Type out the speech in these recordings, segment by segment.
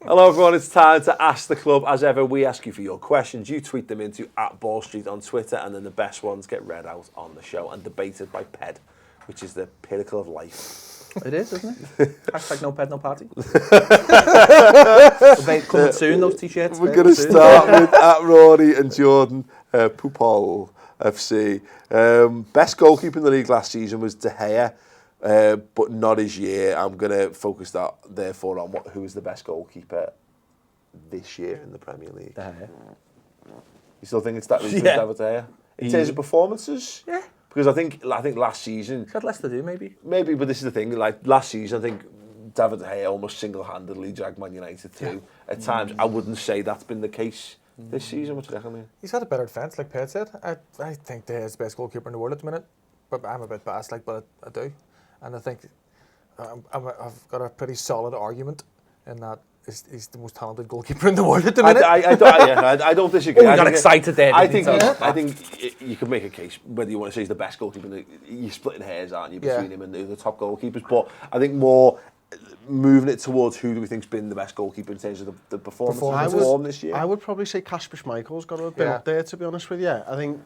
Hello everyone, it's time to Ask the Club. As ever, we ask you for your questions. You tweet them into @BallStreet on Twitter, and then the best ones get read out on the show and debated by PED, which is the pinnacle of life. It is, isn't it? Hashtag no ped, no party. Coming soon, those t-shirts. We're going to start with @Rory and Jordan, Pupol FC. Best goalkeeper in the league last season was De Gea. But not his year. I'm going to focus that, therefore, on who is the best goalkeeper this year in the Premier League. De Gea. You still think it's David De Gea? In terms of performances? Yeah. Because I think last season... He's had less to do, maybe. Maybe, but this is the thing. Like last season, I think David De Gea almost single-handedly dragged Man United through. Yeah. At times, I wouldn't say that's been the case this season. What do you reckon? He's had a better defence, like Ped said. I think De Gea's the best goalkeeper in the world at the minute. But I'm a bit biased, but I do. And I think I've got a pretty solid argument in that he's the most talented goalkeeper in the world at the minute. I don't disagree. Oh, you got excited there. I think you could make a case whether you want to say he's the best goalkeeper. You're splitting hairs, aren't you, between him and the top goalkeepers? But I think more moving it towards who do we think's been the best goalkeeper in terms of the performance this year. I would probably say Kasper Schmeichel's got to have been up there, to be honest with you. I think,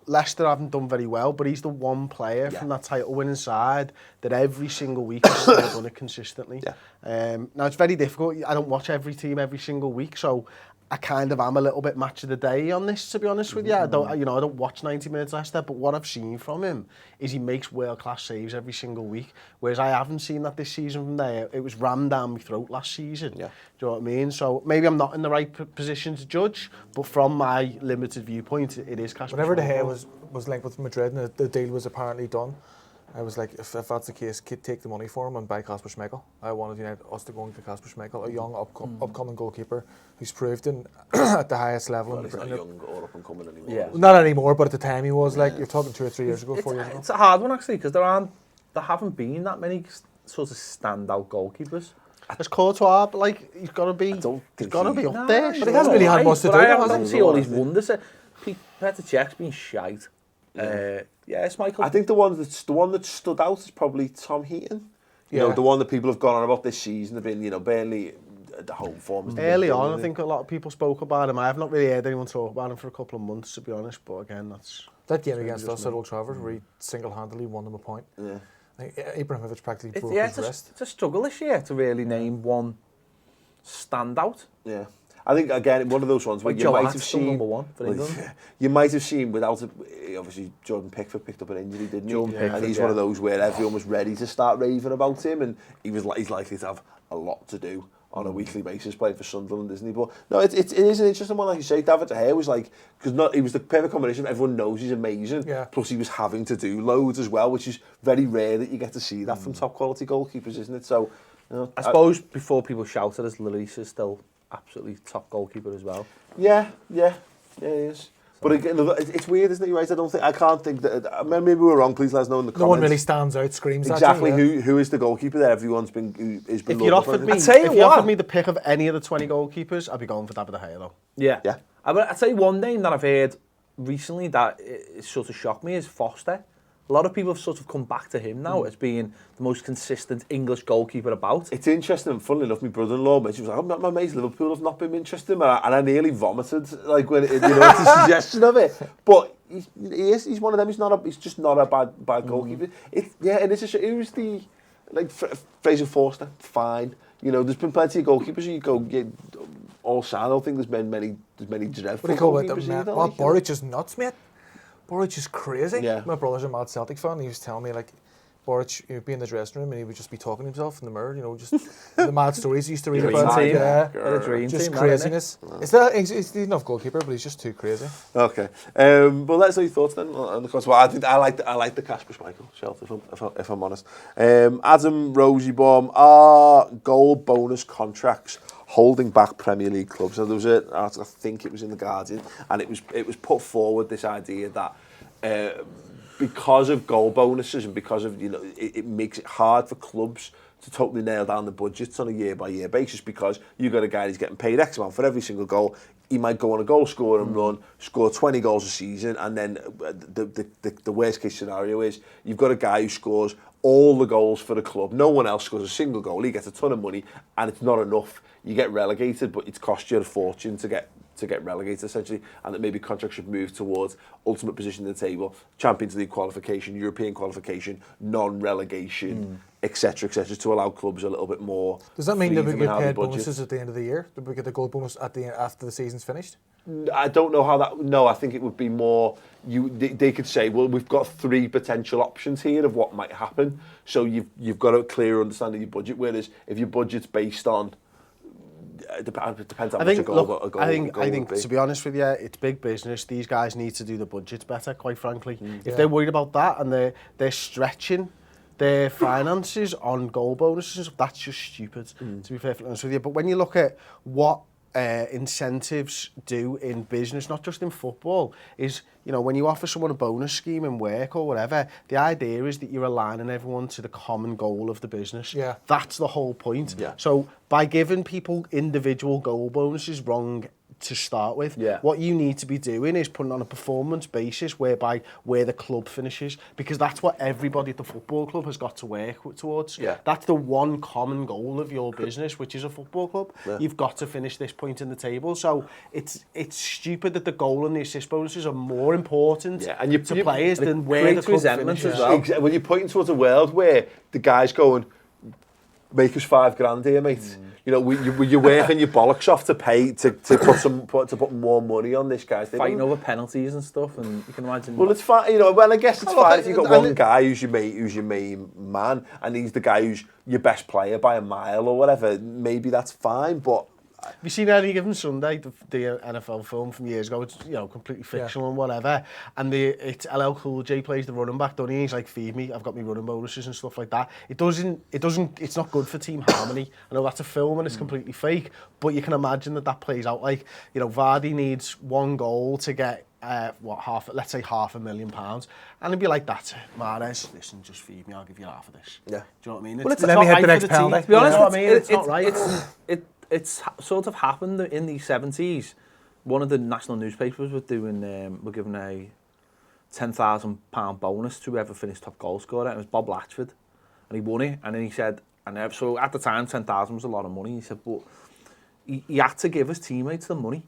Leicester haven't done very well, but he's the one player from that title-winning side that every single week has still done it consistently. Yeah. Now, it's very difficult. I don't watch every team every single week, so I kind of am a little bit match of the day on this, to be honest with you. I don't watch 90 minutes Leicester, but what I've seen from him is he makes world-class saves every single week, whereas I haven't seen that this season from there. It was rammed down my throat last season. Yeah. Do you know what I mean? So maybe I'm not in the right position to judge, but from my limited viewpoint, it is Kasper. Whenever De Gea was linked with Madrid and the deal was apparently done, I was like, if that's the case, take the money for him and buy Kasper Schmeichel. I wanted us to go and get Kasper Schmeichel, a young upcoming goalkeeper who's proved at the highest level. Well, he's not young or up and coming anymore. Yeah. Not anymore, but at the time he was. Like, you're talking 2 or 3 years ago, 4 years ago. It's a hard one actually, because there haven't been that many sort of standout goalkeepers. It's Courtois, but he's got to be up there. But he hasn't really had much to do. I haven't seen all these wonders. Petr Cech's been shite. Schmeichel. I think the one that stood out is probably Tom Heaton. The one that people have gone on about this season have been, Burnley, the home form. Early on, I think a lot of people spoke about him. I have not really heard anyone talk about him for a couple of months, to be honest. But again, that game against us at Old Trafford, where he single-handedly won them a point. Yeah. I think Ibrahimovic practically broke his wrist. It's a struggle this year to really name one standout. Yeah. I think, again, one of those ones where you might have seen... number one for England. You might have seen without... Obviously, Jordan Pickford picked up an injury, didn't he? And he's one of those where everyone was ready to start raving about him, and he's likely to have a lot to do on a weekly basis playing for Sunderland, isn't he? But no, it is an interesting one, like you say. David De Gea was he was the perfect combination. Everyone knows he's amazing. Yeah. Plus, he was having to do loads as well, which is very rare that you get to see that from top quality goalkeepers, isn't it? So, I suppose before people shout at us, Lloris is still absolutely top goalkeeper as well. Yeah, he is. But again, it's weird, isn't it? You're right. I can't think that. Maybe we're wrong. Please let us know in the comments. No one really stands out, screams exactly at you, who is the goalkeeper there. Everyone's been. If you offered me the pick of any of the 20 goalkeepers, I'd be going for David De Gea though. Yeah. I'll tell you one name that I've heard recently that it sort of shocked me is Foster. A lot of people have sort of come back to him now as being the most consistent English goalkeeper about. It's interesting, and funnily enough, my brother-in-law, he was like, my mates Liverpool have not been interested in him, and I nearly vomited, when it's a suggestion of it. But he's one of them, he's just not a bad goalkeeper. And it's just, who's the, Fraser Forster, fine. There's been plenty of goalkeepers who you go, all sad. I don't think there's been many dreadful goalkeepers either. Boric is nuts, mate. Boric is crazy. Yeah. My brother's a mad Celtic fan. He was telling me, Boric, he'd be in the dressing room and he would just be talking to himself in the mirror, just the mad stories he used to read about. Just craziness. He's enough goalkeeper, but he's just too crazy. Okay. Well, let's know your thoughts then on the course. Well, I think I like the Kasper Schmeichel shelf, if I'm honest. Adam Rosiebaum, are goal bonus contracts holding back Premier League clubs? So there was an article, I think it was in The Guardian, and it was put forward, this idea that because of goal bonuses and because of, it makes it hard for clubs to totally nail down the budgets on a year-by-year basis, because you've got a guy who's getting paid X amount for every single goal. He might go on a goal scoring run, score 20 goals a season, and then the worst case scenario is you've got a guy who scores all the goals for the club. No one else scores a single goal. He gets a ton of money, and it's not enough. You get relegated, but it's cost you a fortune to get relegated, essentially, and that maybe contracts should move towards ultimate position in the table, Champions League qualification, European qualification, non-relegation, etc., to allow clubs a little bit more. Does that mean that we get paid bonuses at the end of the year? Do we get the goal bonus at the end, after the season's finished? I don't know how that. No, I think it would be more. They could say, well, we've got 3 potential options here of what might happen. So you've got a clear understanding of your budget. Whereas if your budget's based on, it depends how much a goal I think would be. To be honest with you, it's big business. These guys need to do the budgets better, quite frankly. If they're worried about that and they're stretching their finances on goal bonuses, that's just stupid, to be perfectly honest with you. But when you look at what incentives do in business, not just in football, is, you know, when you offer someone a bonus scheme in work or whatever, the idea is that you're aligning everyone to the common goal of the business. Yeah. That's the whole point. Yeah. So by giving people individual goal bonuses wrong to start with, what you need to be doing is putting on a performance basis whereby where the club finishes, because that's what everybody at the football club has got to work towards. That's the one common goal of your business, which is a football club. You've got to finish this point in the table. So it's stupid that the goal and the assist bonuses are more important to players than where the club finishes. As well. When you're pointing towards a world where the guy's going, make us $5,000 here, mate. You know, you're working your bollocks off to pay to put more money on this guy. Fighting over penalties and stuff, and you can imagine. Well, it's fine. You know, well, I guess it's fine if you've got one guy who's your main man, and he's the guy who's your best player by a mile or whatever. Maybe that's fine, but. Have you seen Any Given Sunday, the NFL film from years ago? It's, you know, completely fictional and whatever. And it's LL Cool J plays the running back, doesn't he? He's like, feed me, I've got my running bonuses and stuff like that. It's not good for team harmony. I know that's a film and it's completely fake, but you can imagine that plays out like, you know, Vardy needs 1 goal to get let's say £500,000, and he'd be like, that's it, Mahrez, listen, just feed me, I'll give you half of this. Yeah. Do you know what I mean? Well, let me hit the next penalty. To be honest, you know what I mean? It's not right. It's sort of happened in the 70s. One of the national newspapers were giving a £10,000 bonus to whoever finished top goal scorer, and it was Bob Latchford, and he won it. And then he said, so at the time 10,000 was a lot of money. He said, but he had to give his teammates the money,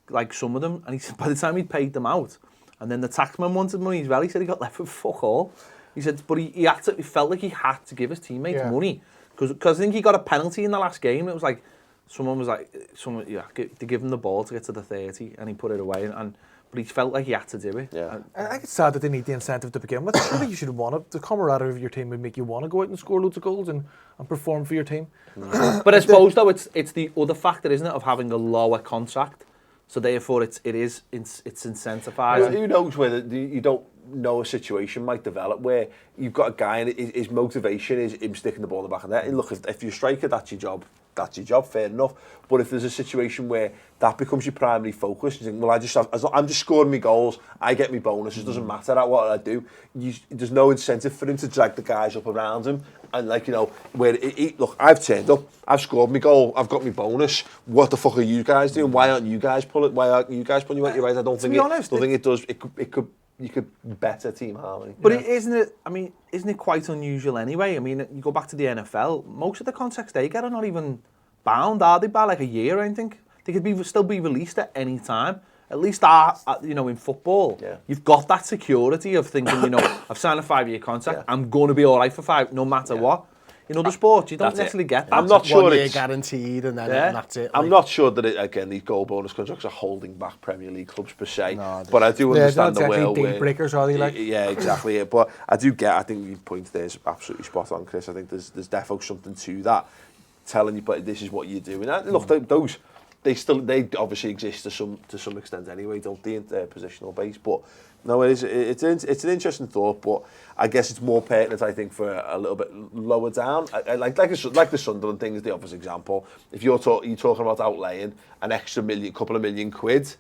like some of them, and he said by the time he'd paid them out, and then the taxman wanted money as well, he said he got left with fuck all. He said, but he felt like he had to give his teammates money, because I think he got a penalty in the last game. It was like, to give him the ball to get to the 30, and he put it away, but he felt like he had to do it. Yeah. I think it's sad that they need the incentive to begin with. Surely you should want it. The camaraderie of your team would make you want to go out and score loads of goals and perform for your team. But I suppose though it's the other factor, isn't it, of having a lower contract. So therefore it's incentivized. Well, who knows whether you don't know a situation might develop where you've got a guy and his motivation is him sticking the ball in the back of the net. And look, if you're a striker, that's your job, fair enough. But if there's a situation where that becomes your primary focus, you think, well, I'm just scoring my goals, I get my bonuses, doesn't matter what I do. There's no incentive for him to drag the guys up around him. And like, you know, look, I've turned up, I've scored my goal, I've got my bonus. What the fuck are you guys doing? Why aren't you guys pulling you out your right? I don't think it does. It could. You could better team harmony. But isn't it quite unusual anyway? I mean, you go back to the NFL, most of the contracts they get are not even bound, are they, by like a year, I think? They could still be released at any time. At least in football, you've got that security of thinking, you know, I've signed a 5-year contract, I'm going to be all right for 5, no matter what. In other sports, you don't necessarily get that. I'm not sure 1 year guaranteed, and then that's it. I'm not sure that again these goal bonus contracts are holding back Premier League clubs per se. No, but I do understand the world where breakers, are they like? Yeah, exactly. But I think your point there is absolutely spot on, Chris. I think there's definitely something to that, telling you, but this is what you're doing. And look, those they obviously exist to some extent anyway, don't they, in positional base, but. No, it's an interesting thought, but I guess it's more pertinent, I think, for a little bit lower down. Like the Sunderland thing is the obvious example. If you're talking about outlaying an extra couple of million quid,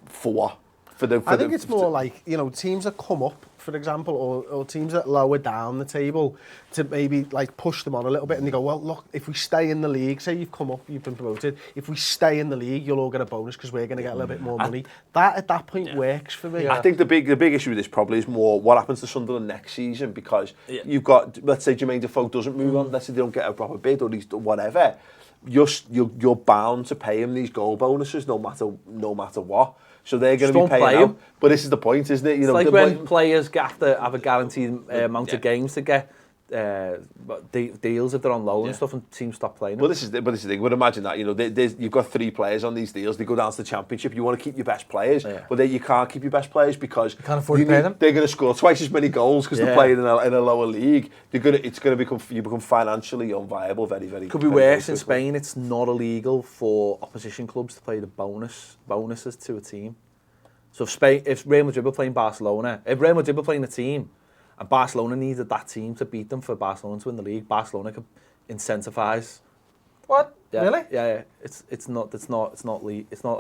for what? I think it's more like, you know, teams that come up, for example, or teams that lower down the table to maybe like push them on a little bit and they go, well, look, if we stay in the league, say you've come up, you've been promoted, if we stay in the league, you'll all get a bonus because we're going to get a little bit more money. That, at that point, works for me. I think the big issue with this probably is more what happens to Sunderland next season, because you've got, let's say Jermaine Defoe doesn't move on, let's say they don't get a proper bid or he's whatever, you're bound to pay him these goal bonuses no matter what. So they're going to be paying out. But this is the point, isn't it? You know, like when players have to have a guaranteed amount of games to get deals if they're on loan and stuff, and teams stop playing them. Well, this is the thing. But imagine that, you know, you've got 3 players on these deals. They go down to the Championship. You want to keep your best players, but then you can't keep your best players because you can't afford to pay them. They're going to score twice as many goals because they're playing in a lower league. You become financially unviable very, very. Could be worse in Spain. It's not illegal for opposition clubs to play the bonuses to a team. So if Real Madrid were playing Barcelona, if Real Madrid were playing a team, and Barcelona needed that team to beat them for Barcelona to win the league, Barcelona could incentivise. What? Yeah, really? Yeah. It's not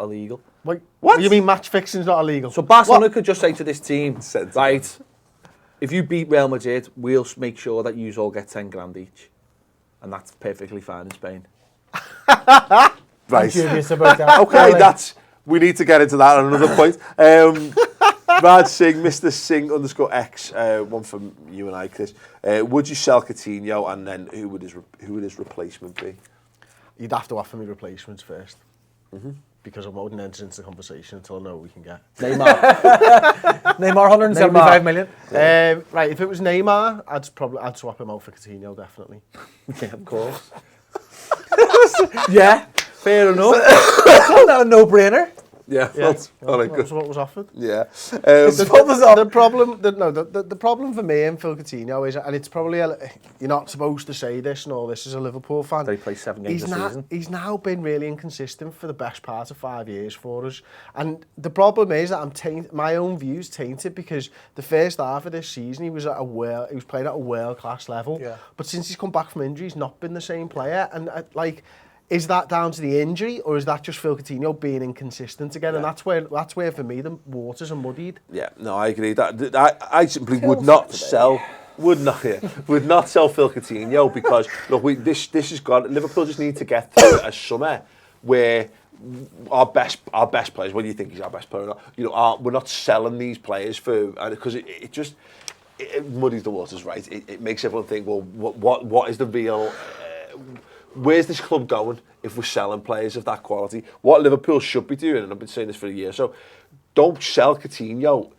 illegal. Wait, what? You mean match fixing's not illegal? So Barcelona could just say to this team, right, if you beat Real Madrid, we'll make sure that you all get 10 grand each, and that's perfectly fine in Spain. Right. I'm curious about that. Okay, we need to get into that on another point. Raj Singh, Mr. Singh _X, one from you and I, Chris. Would you sell Coutinho, and then who would his replacement be? You'd have to offer me replacements first. Because I wouldn't enter into the conversation until I know what we can get. Neymar 175 million. Right, if it was Neymar, I'd swap him out for Coutinho, definitely. Yeah, of course. Yeah, fair enough. That's not a no-brainer. Yeah, That's what was offered. Yeah. The problem for me and Phil Coutinho is, and it's probably you're not supposed to say this and all this as a Liverpool fan. They play 7 games a season. He's now been really inconsistent for the best part of 5 years for us, and the problem is that my own views tainted because the first half of this season he was playing at a world class level, but since he's come back from injury, he's not been the same player, and is that down to the injury, or is that just Phil Coutinho being inconsistent again? And that's where for me the waters are muddied. Yeah, no, I agree. I simply would not sell Phil Coutinho because look, this has got Liverpool just need to get through a summer where our best players. Whether you think he's our best player or not, you know, we're not selling these players for because it muddies the waters, right? It makes everyone think, well, what is the real? Where's this club going if we're selling players of that quality? What Liverpool should be doing, and I've been saying this for a year, so don't sell Coutinho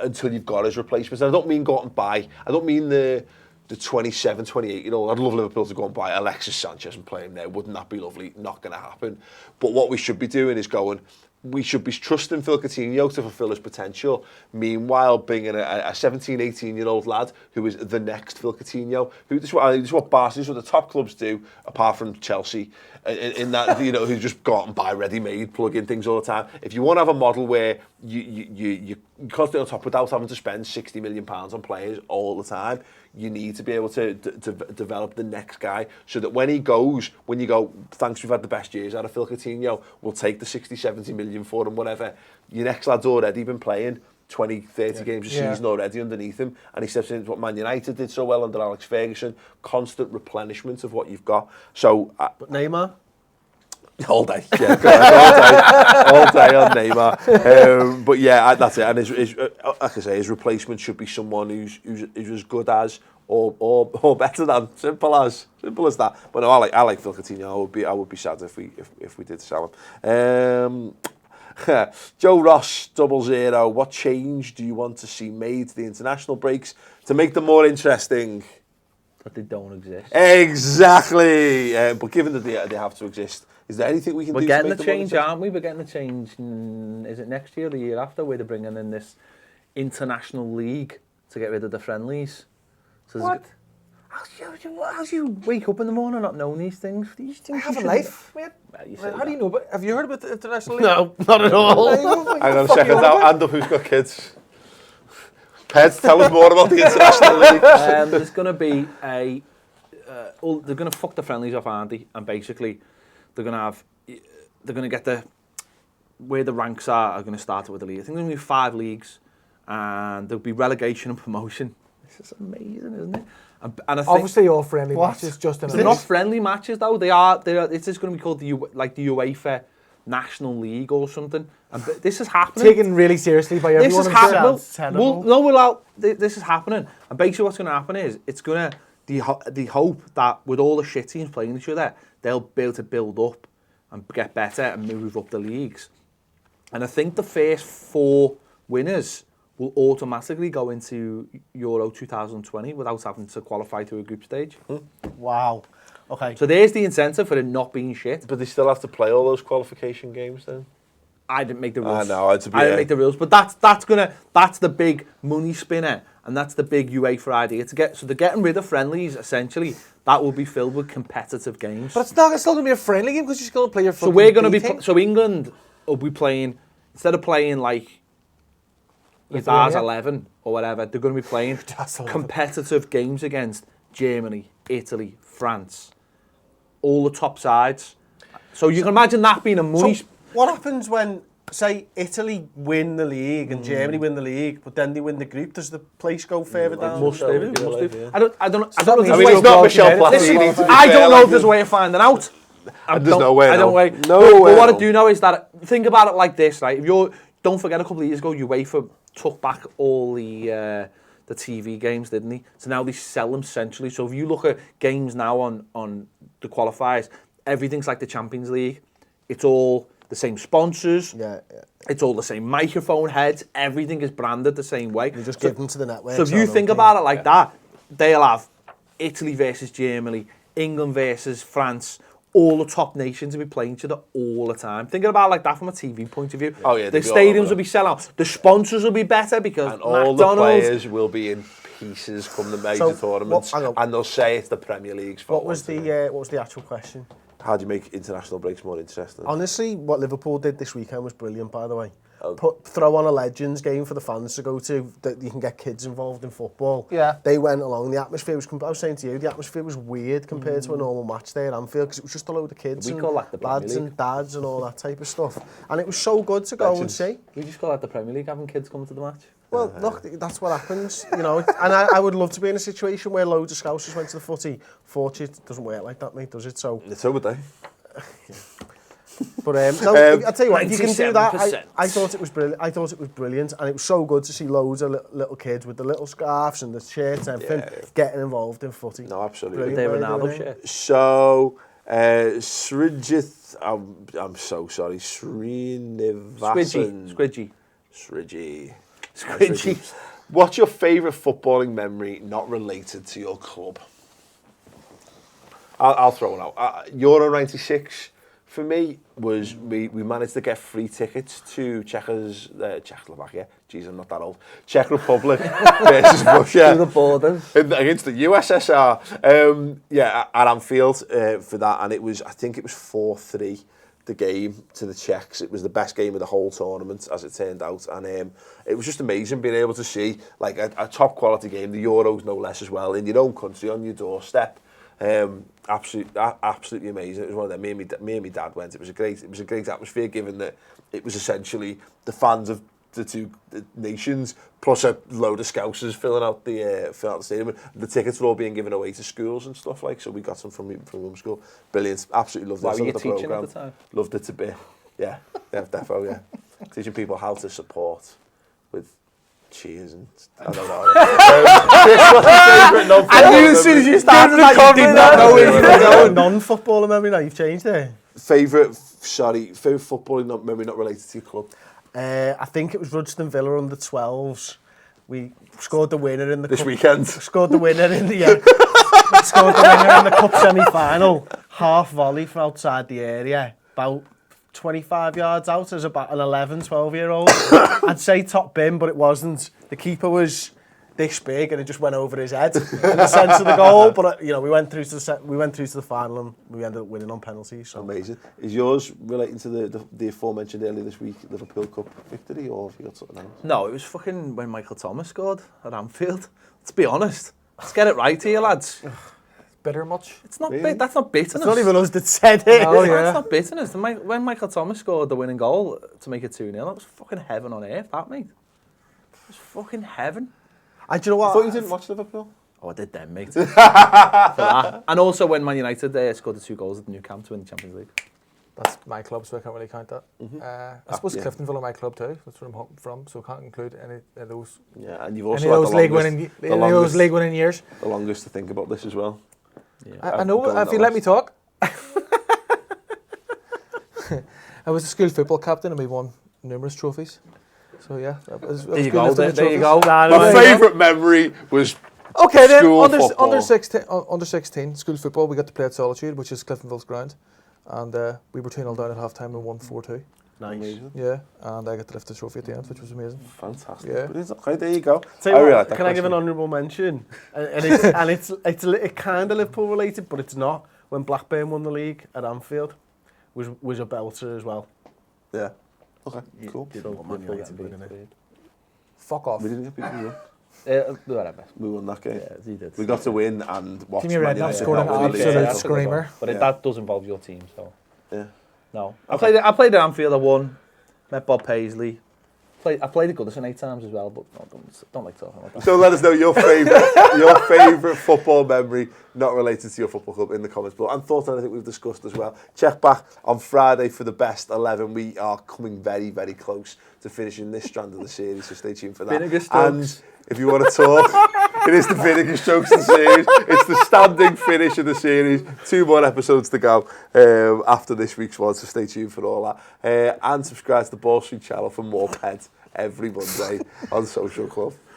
until you've got his replacements. And I don't mean go out and buy. I don't mean the 27, 28-year-old. I'd love Liverpool to go and buy Alexis Sanchez and play him there. Wouldn't that be lovely? Not going to happen. But what we should be doing is we should be trusting Phil Coutinho to fulfil his potential. Meanwhile, bringing a 17, 18-year-old lad who is the next Phil Coutinho. This is what Barca, what the top clubs do, apart from Chelsea, in that, you know, who just go out and buy ready-made, plug in things all the time. If you want to have a model where you constantly on top without having to spend £60 million on players all the time, you need to be able to develop the next guy so that when you go, thanks, we've had the best years out of Phil Coutinho, we'll take the 60, 70 million for him, whatever. Your next lad's already been playing 20, 30 games a season already underneath him, and he steps into what Man United did so well under Alex Ferguson, constant replenishment of what you've got. So, but Neymar? All day, yeah, all day on Neymar. But yeah, that's it. And like I say, his replacement should be someone who's as good as or better than. Simple as that. But no, I like Phil Coutinho. I would be sad if we did sell him. Joe Ross 00. What change do you want to see made to the international breaks to make them more interesting? That they don't exist. Exactly. But given that they have to exist, is there anything we can do to make them more interesting? We're getting the change, aren't we? We're getting the change. Is it next year or the year after where they're bringing in this international league to get rid of the friendlies? So what? How do you wake up in the morning not knowing these things? I have a life, mate. How do you know? Have you heard about the international league? No, not at all. Hang on a second. Hand up who's got kids. Peds, tell us more about the international league. There's going to be they're going to fuck the friendlies off, aren't they? And basically, they're going to get the where the ranks are going to start with the league. I think there's going to be 5 leagues, and there'll be relegation and promotion. This is amazing, isn't it? And I think obviously all friendly matches, just in they're not friendly matches though. They are. It's just going to be called the UEFA National League or something. And this is happening. Taken really seriously by everyone. This is happening. This is happening. And basically, what's going to happen is it's going to the hope that with all the shit teams playing each other, they'll be able to build up and get better and move up the leagues. And I think the first 4 winners will automatically go into Euro 2020 without having to qualify through a group stage. Wow. Okay. So there's the incentive for it not being shit. But they still have to play all those qualification games then? I didn't make the rules. I didn't make the rules, but that's the big money spinner, and that's the big UEFA idea they're getting rid of friendlies essentially. That will be filled with competitive games. But it's still going to be a friendly game because you're still going to play your. So we're going to be. So England will be playing instead of playing like your DAS 11 or whatever. They're going to be playing competitive games against Germany, Italy, France, all the top sides. So you can imagine that being a money. So what happens when, say, Italy win the league and Germany win the league, but then they win the group? Does the place go further down? Must do. Yeah. I don't know. It's not Michel Platini. I don't know if there's a way of finding out. There's no way. I don't way. No way. But what I do know is that think about it like this, right? Don't forget a couple of years ago, UEFA took back all the TV games, didn't they? So now they sell them centrally. So if you look at games now on the qualifiers, everything's like the Champions League. It's all the same sponsors. Yeah. It's all the same microphone heads. Everything is branded the same way. You just give them to the network. So if you think about it like that, they'll have Italy versus Germany, England versus France. All the top nations will be playing each other all the time. Thinking about it like that from a TV point of view. Oh yeah, the stadiums will be selling out. The sponsors will be better because and all the players will be in pieces come the major tournaments, and they'll say it's the Premier League's fault. What was the actual question? How do you make international breaks more interesting? Honestly, what Liverpool did this weekend was brilliant, by the way. Throw on a Legends game for the fans to go to, that you can get kids involved in football. Yeah. They went along, the atmosphere was, I was saying to you, the atmosphere was weird compared to a normal match day at Anfield, because it was just a load of kids and lads and dads and all that type of stuff. And it was so good to go and see. We just call that the Premier League, having kids coming to the match. Well, look, that's what happens, you know. And I would love to be in a situation where loads of Scousers went to the footy. Fortunately, it doesn't work like that, mate, does it? So would they. But no, I'll tell you what, if you can do that, I thought it was brilliant. I thought it was brilliant, and it was so good to see loads of little kids with the little scarves and the shirts and everything getting involved in footy. No, absolutely. They were Ronaldo shirt. So, Srijith, I'm so sorry, Srinivasan. Squidgy. What's your favourite footballing memory not related to your club? I'll throw it out. Euro 96 for me was we managed to get free tickets to Czechoslovakia. Jeez, I'm not that old. Czech Republic versus Russia. To the borders. Against the USSR. At Anfield for that. And I think it was 4-3. The game to the Czechs. It was the best game of the whole tournament, as it turned out, and it was just amazing being able to see like a top quality game, the Euros no less as well, in your own country on your doorstep. Absolutely amazing. It was one of them. Me and my dad went. It was a great atmosphere, given that it was essentially the fans of the two nations plus a load of Scousers filling out the stadium. The tickets were all being given away to schools and stuff like. So we got some from home school. Brilliant. Absolutely loved it. Why were you teaching at the time? Loved it to be. Yeah, defo. Yeah, teaching people how to support with cheers and I don't know. I knew as soon as you started that you did not know it. Non-footballer memory now, you've changed it. Favourite footballing memory not related to your club? I think it was Rugby Villa under 12s. We scored the winner in the this weekend. Scored the winner in the scored the winner in the cup semi-final. Half volley from outside the area, about 25 yards out as about an 11, 12-year-old. I'd say top bin, but it wasn't. The keeper was this big and it just went over his head in the sense of the goal. But you know, we went through to the final and we ended up winning on penalties. So. Amazing. Is yours relating to the aforementioned earlier this week Liverpool Cup victory, or have you got something else? No, it was fucking when Michael Thomas scored at Anfield. Let's be honest. Let's get it right here, lads. bitter much? It's not that's not bitterness. It's not even us that said it. Oh, yeah. That's not bitterness. When Michael Thomas scored the winning goal to make it 2-0, that was fucking heaven on earth, that, mate. It was fucking heaven. Do you know what? I thought you didn't watch Liverpool. Oh, I did then, mate. For that. And also when Man United scored the 2 goals at the Nou Camp to win the Champions League. That's my club, so I can't really count that. I suppose Cliftonville are my club too. That's where I'm from, so I can't include any of those. Yeah, and you've also Any of had those league winning years. The longest to think about this as well. Yeah. I know. If you let me talk, I was a school football captain and we won numerous trophies. So yeah, there you go. There you go. My favourite memory was okay. Then school football. under 16 school football. We got to play at Solitude, which is Cliftonville's ground, and we were 2-0 down at half time and won 4-2. Nice. Yeah, and I got to lift the trophy at the end, which was amazing. Fantastic. Yeah. Okay, there you go. Can I give an honourable mention? and it's kind of Liverpool related, but it's not. When Blackburn won the league at Anfield, was a belter as well. Yeah. Okay. Cool. Fuck off. We didn't get beaten. Whatever. We won that game. Yeah, you did. We got to win and watch Team Red Man United scored an not win the league. absolute screamer. But that does involve your team, so. Yeah. No. I played at Anfield, I won. Met Bob Paisley. I played at Goodison 8 times as well, but no, don't like talking about that. So let us know your favourite football memory not related to your football club in the comments below, and thoughts on anything we've discussed as well. Check back on Friday for the best 11. We are coming very, very close to finishing this strand of the series, so stay tuned for that. Vinegar strokes. And if you want to talk, it is the vinegar strokes of the series. It's the standing finish of the series. 2 more episodes to go after this week's one, so stay tuned for all that. And subscribe to the Ball Street channel for more peds every Monday on Social Club.